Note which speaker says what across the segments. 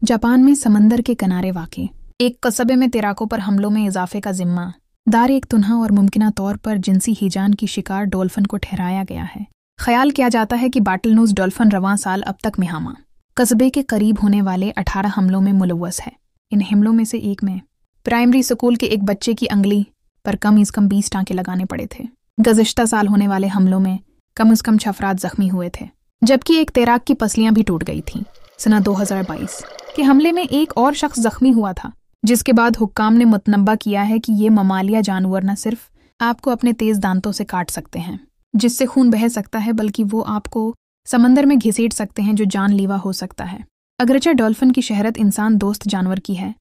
Speaker 1: Japan में समंदर के किनारे वाक़े एक कस्बे में तैराकों पर हमलों में इजाफे का जिम्मा दार एक तुन्हा और मुमकिना तौर पर जिनसी हिजान की शिकार डॉल्फिन को ठहराया गया है। ख्याल किया जाता है कि बाटलनोज डॉल्फिन रवां साल अब तक मिहामा कस्बे के करीब होने वाले 18 हमलों में मुलव्वस है। इन हमलों में से एक में प्राइमरी स्कूल के एक बच्चे की अंगली पर कम से कम 20 टाँके लगाने पड़े थे। गुज़िश्ता साल होने वाले हमलों में कम से कम 6 अफराद जख्मी हुए थे, जबकि एक तैराक की पसलियां भी टूट गई थीं। सना 2022 के हमले में एक और शख्स जख्मी हुआ था, जिसके बाद हुक्काम ने मुतनब्बा किया है कि ये ममालिया जानवर न सिर्फ आपको अपने तेज दांतों से काट सकते हैं जिससे खून बह सकता है, बल्कि वो आपको समंदर में घसीट सकते हैं जो जानलेवा हो सकता है। अगरचे डॉल्फिन की शहरत इंसान दोस्त जानवर की है,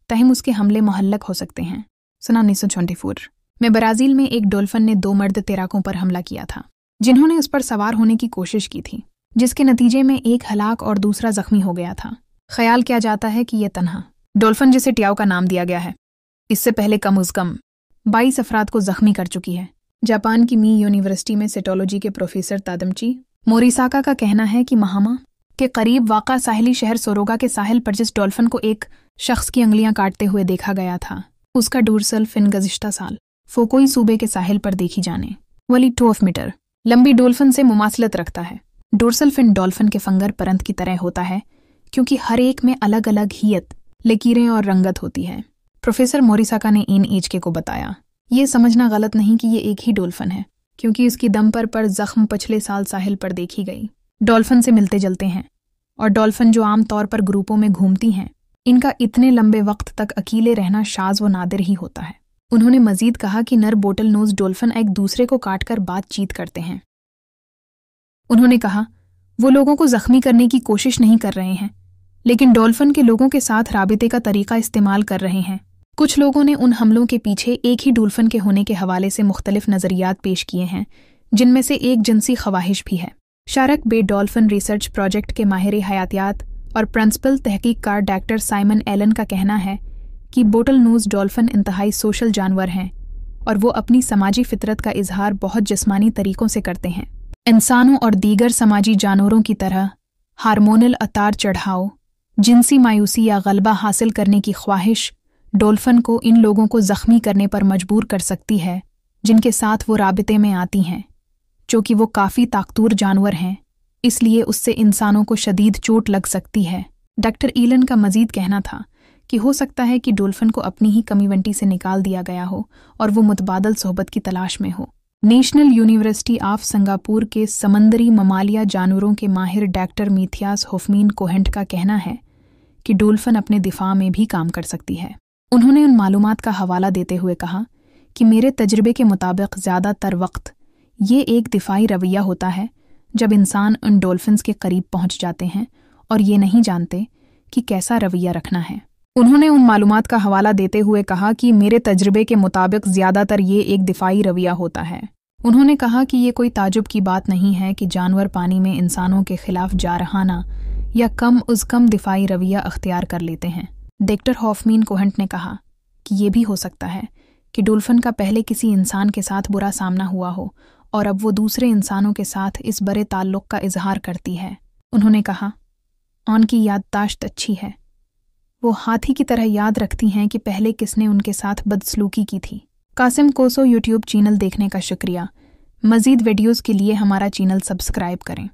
Speaker 1: तहम उसके हमले मुहल्लक हो सकते हैं। सना 1924 में ब्राज़ील में एक डॉल्फिन ने 2 मर्द तैराकों पर हमला किया था जिन्होंने उस पर सवार होने की कोशिश की थी, जिसके नतीजे में एक हलाक और दूसरा जख्मी हो गया था। ख्याल किया जाता है कि यह तन्हा डॉल्फिन, जिसे ट्याओ का नाम दिया गया है, इससे पहले कम से कम 22 अफराद को जख्मी कर चुकी है। जापान की मी यूनिवर्सिटी में सेटोलॉजी के प्रोफेसर तादमची मोरिसाका का कहना है कि महामा के करीब वाक़ा साहिली शहर सोरोगा के साहिल पर जिस डॉल्फिन को एक शख्स की अंगलियां काटते हुए देखा गया था, उसका डोर्सल फिन गुज़िश्ता साल फोकोई सूबे के साहिल पर देखी जाने वाली 2 मीटर लंबी डॉल्फिन से मुमासलत रखता है। डोर्सल फिन डॉल्फिन के फंगर परंत की तरह होता है, क्योंकि हर एक में अलग अलग हियत, लकीरें और रंगत होती है। प्रोफेसर मोरिसाका ने इन एचके को बताया, ये समझना गलत नहीं कि ये एक ही डॉल्फिन है, क्योंकि उसकी दम पर जख्म पिछले साल साहिल पर देखी गई डॉल्फिन से मिलते जुलते हैं, और डॉल्फिन जो आम तौर पर ग्रुपों में घूमती हैं, इनका इतने लंबे वक्त तक अकेले रहना शाज़ व नादिर ही होता है। उन्होंने मजीद कहा कि नर बोटल नोज डॉल्फिन एक दूसरे को काटकर बातचीत करते हैं। उन्होंने कहा, वो लोगों को जख्मी करने की कोशिश नहीं कर रहे हैं, लेकिन डॉल्फिन के लोगों के साथ राबिते का तरीका इस्तेमाल कर रहे हैं। कुछ लोगों ने उन हमलों के पीछे एक ही डॉल्फिन के होने के हवाले से मुख्तलिफ नज़रियात पेश किए हैं, जिनमें से एक जिनसी ख्वाहिश भी है। Shark Bay dolphin research project के माहिर हयातियात और प्रिंसिपल तहकीककार डॉक्टर साइमन एलन का कहना है कि बोटल नोज डॉल्फिन इंतहाई सोशल जानवर हैं और वो अपनी समाजी फितरत का इजहार बहुत जिस्मानी तरीक़ों से करते हैं। इंसानों और दीगर समाजी जानवरों की तरह हार्मोनल अतार चढ़ाव, जिनसी मायूसी या गलबा हासिल करने की ख्वाहिश डॉल्फिन को इन लोगों को ज़ख्मी करने पर मजबूर कर सकती है जिनके साथ वो राबिते में आती हैं। चूँकि वो काफ़ी ताकतवर जानवर हैं, इसलिए उससे इंसानों को शदीद चोट लग सकती है। डॉक्टर ईलन का मजीद कहना था कि हो सकता है कि डॉल्फिन को अपनी ही कम्युनिटी से निकाल दिया गया हो और वो मुतबादल सोहबत की तलाश में हो। नेशनल यूनिवर्सिटी ऑफ सिंगापुर के समंदरी ममालिया जानवरों के माहिर डॉक्टर मिथियास होफमीन कोहेंट का कहना है कि डॉल्फिन अपने दिफा में भी काम कर सकती है। उन्होंने उन मालूमात का हवाला देते हुए कहा कि मेरे तजर्बे के मुताबिक ज़्यादातर वक्त ये एक दिफाई रवैया होता है जब इंसान उन डॉल्फिन्स के करीब पहुंच जाते हैं और ये नहीं जानते कि कैसा रवैया रखना है। उन्होंने उन मालूमात का हवाला देते हुए कहा कि मेरे तजर्बे के मुताबिक ज़्यादातर ये एक दिफाई रवैया होता है। उन्होंने कहा कि ये कोई ताजुब की बात नहीं है कि जानवर पानी में इंसानों के खिलाफ जारहाना या कम दिफाई रवैया अख्तियार कर लेते हैं। डॉक्टर हॉफमीन कोहेंट ने कहा कि ये भी हो सकता है कि डॉल्फिन का पहले किसी इंसान के साथ बुरा सामना हुआ हो और अब वो दूसरे इंसानों के साथ इस बड़े ताल्लुक़ का इजहार करती है। उन्होंने कहा, ऑन की याददाश्त अच्छी है, वो हाथी की तरह याद रखती हैं कि पहले किसने उनके साथ बदसलूकी की थी। कासिम कोसो यूट्यूब चैनल देखने का शुक्रिया। मज़ीद वीडियोज़ के लिए हमारा चैनल सब्सक्राइब करें।